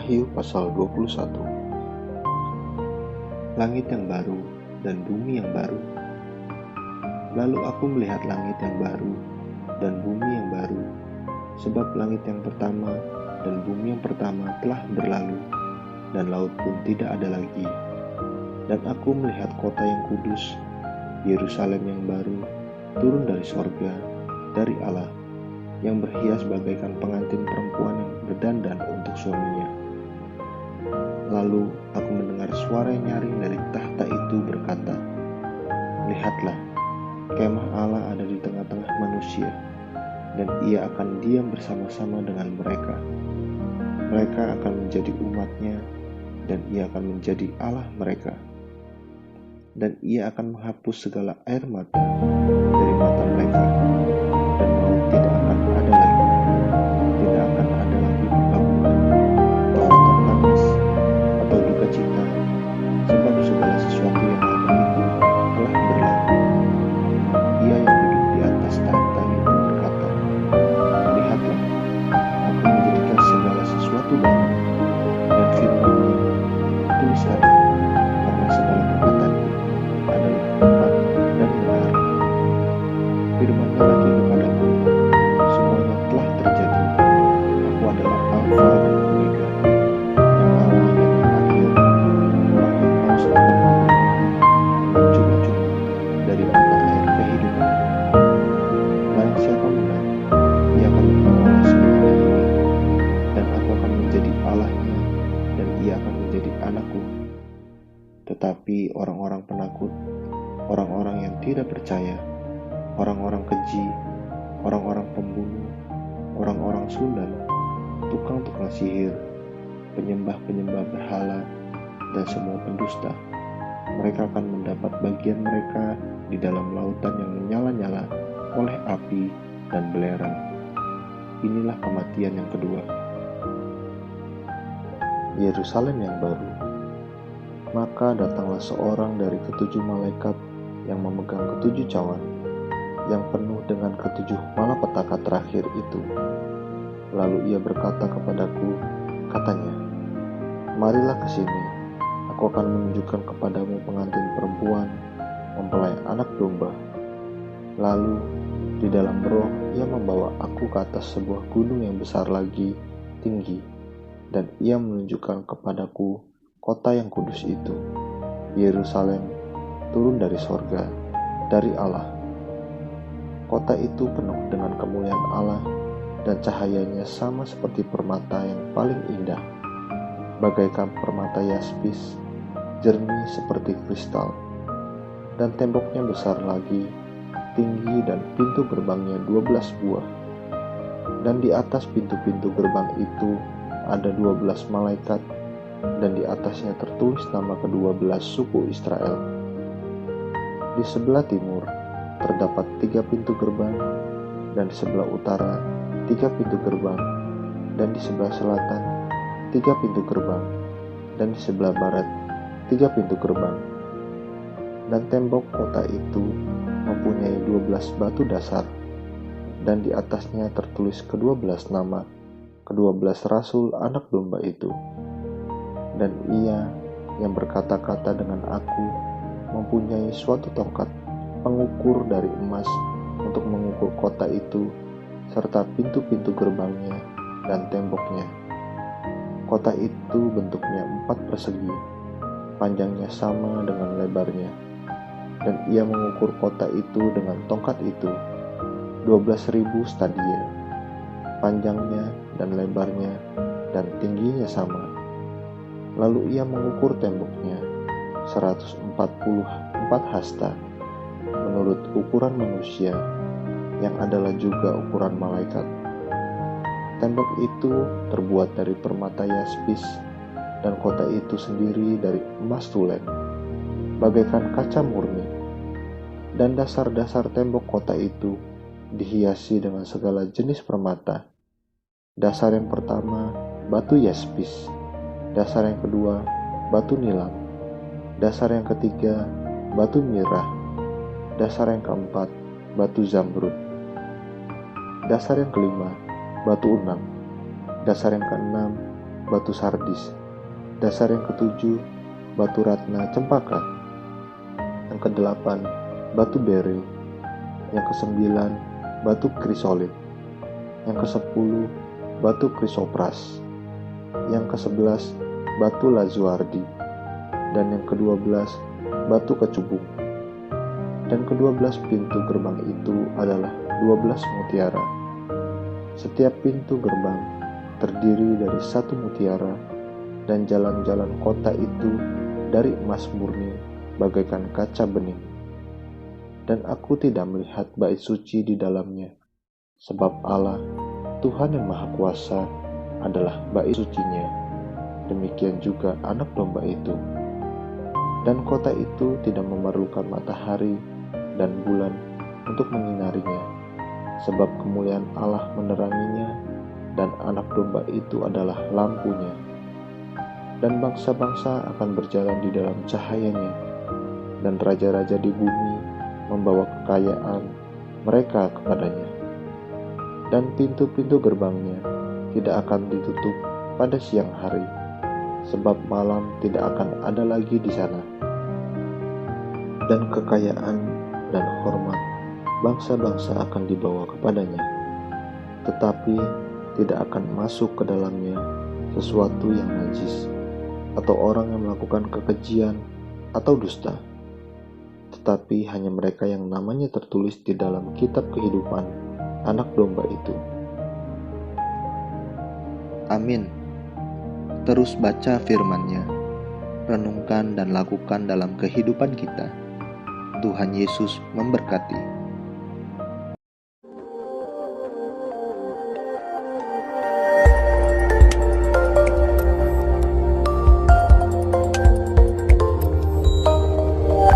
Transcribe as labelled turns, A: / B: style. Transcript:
A: Wahyu pasal 21. Langit yang baru dan bumi yang baru. Lalu aku melihat langit yang baru dan bumi yang baru, sebab langit yang pertama dan bumi yang pertama telah berlalu, dan laut pun tidak ada lagi. Dan aku melihat kota yang kudus, Yerusalem yang baru, turun dari sorga, dari Allah, yang berhias bagaikan pengantin perempuan yang berdandan untuk suaminya. Lalu aku mendengar suara yang nyaring dari tahta itu berkata, "Lihatlah, kemah Allah ada di tengah-tengah manusia, dan ia akan diam bersama-sama dengan mereka. Mereka akan menjadi umatnya, dan ia akan menjadi Allah mereka. Dan ia akan menghapus segala air mata dari mata mereka, dan maut tidak akan ada lagi. Tidak akan ada lagi perkaburan, atau ratap tangis, atau duka cita, sebab segala sesuatu yang lama itu telah berlalu." Ia yang duduk di atas tahta itu berkata, "Lihatlah, aku menjadikan segala sesuatu baru." Dan firman-Nya, "Tulislah, karena segala perkataanku adalah tepat dan benar." Firman-Nya lagi kepadaku, "Semuanya telah terjadi. Aku adalah Alfa dan Omega, yang awal dan yang akhir. Orang yang haus akan minum, minum cuma-cuma dari mata air kehidupan. Barang siapa menang, ia akan memperoleh semuanya ini, dan aku akan menjadi Allahnya, dan ia akan menjadi anakku." Tetapi orang-orang penakut, orang-orang yang tidak percaya, orang-orang keji, orang-orang pembunuh, orang-orang sundal, tukang-tukang sihir, penyembah-penyembah berhala, dan semua pendusta, mereka akan mendapat bagian mereka di dalam lautan yang menyala-nyala oleh api dan belerang. Inilah kematian yang kedua. Yerusalem yang baru. Maka datanglah seorang dari ketujuh malaikat yang memegang ketujuh cawan, yang penuh dengan ketujuh malapetaka terakhir itu. Lalu ia berkata kepadaku, katanya, "Marilah ke sini, aku akan menunjukkan kepadamu pengantin perempuan, mempelai anak domba." Lalu di dalam roh ia membawa aku ke atas sebuah gunung yang besar lagi, tinggi, dan ia menunjukkan kepadaku kota yang kudus itu, Yerusalem, turun dari sorga, dari Allah. Kota itu penuh dengan kemuliaan Allah, dan cahayanya sama seperti permata yang paling indah, bagaikan permata yaspis, jernih seperti kristal. Dan temboknya besar lagi, tinggi, dan pintu gerbangnya 12 buah. Dan di atas pintu-pintu gerbang itu ada 12 malaikat, dan di atasnya tertulis nama ke-12 suku Israel. Di sebelah timur terdapat 3 pintu gerbang, dan di sebelah utara 3 pintu gerbang, dan di sebelah selatan 3 pintu gerbang, dan di sebelah barat 3 pintu gerbang. Dan tembok kota itu mempunyai 12 batu dasar, dan di atasnya tertulis ke-12 nama ke-12 rasul anak domba itu. Dan ia yang berkata-kata dengan aku mempunyai suatu tongkat pengukur dari emas untuk mengukur kota itu, serta pintu-pintu gerbangnya dan temboknya. Kota itu bentuknya 4 persegi, panjangnya sama dengan lebarnya. Dan ia mengukur kota itu dengan tongkat itu 12.000 stadia, panjangnya dan lebarnya dan tingginya sama. Lalu ia mengukur temboknya 144 hasta, menurut ukuran manusia, yang adalah juga ukuran malaikat. Tembok itu terbuat dari permata yaspis, dan kota itu sendiri dari emas tulen, bagaikan kaca murni. Dan dasar-dasar tembok kota itu dihiasi dengan segala jenis permata. Dasar yang pertama, batu yaspis. Dasar yang kedua, batu nilam. Dasar yang ketiga, batu mirah. Dasar yang keempat, batu zamrud. Dasar yang kelima, batu unang. Dasar yang keenam, batu sardis. Dasar yang ketujuh, batu ratna cempaka. Yang kedelapan, batu beril. Yang kesembilan, batu krisolit. Yang kesepuluh, batu krisopras. Yang kesebelas, batu lazuardi. Dan yang ke-12, batu kecubung. Dan ke-12 pintu gerbang itu adalah 12 mutiara. Setiap pintu gerbang terdiri dari satu mutiara, dan jalan-jalan kota itu dari emas murni bagaikan kaca bening. Dan aku tidak melihat bait suci di dalamnya, sebab Allah, Tuhan yang Maha Kuasa, adalah bait sucinya. Demikian juga anak domba itu. Dan kota itu tidak memerlukan matahari dan bulan untuk menyinarinya, sebab kemuliaan Allah meneranginya, dan anak domba itu adalah lampunya. Dan bangsa-bangsa akan berjalan di dalam cahayanya, dan raja-raja di bumi membawa kekayaan mereka kepadanya. Dan pintu-pintu gerbangnya tidak akan ditutup pada siang hari, sebab malam tidak akan ada lagi di sana. Dan kekayaan dan hormat bangsa-bangsa akan dibawa kepadanya, tetapi tidak akan masuk ke dalamnya sesuatu yang najis, atau orang yang melakukan kekejian atau dusta, tetapi hanya mereka yang namanya tertulis di dalam kitab kehidupan anak domba itu. Amin. Terus baca firman-Nya, renungkan dan lakukan dalam kehidupan kita. Tuhan Yesus memberkati.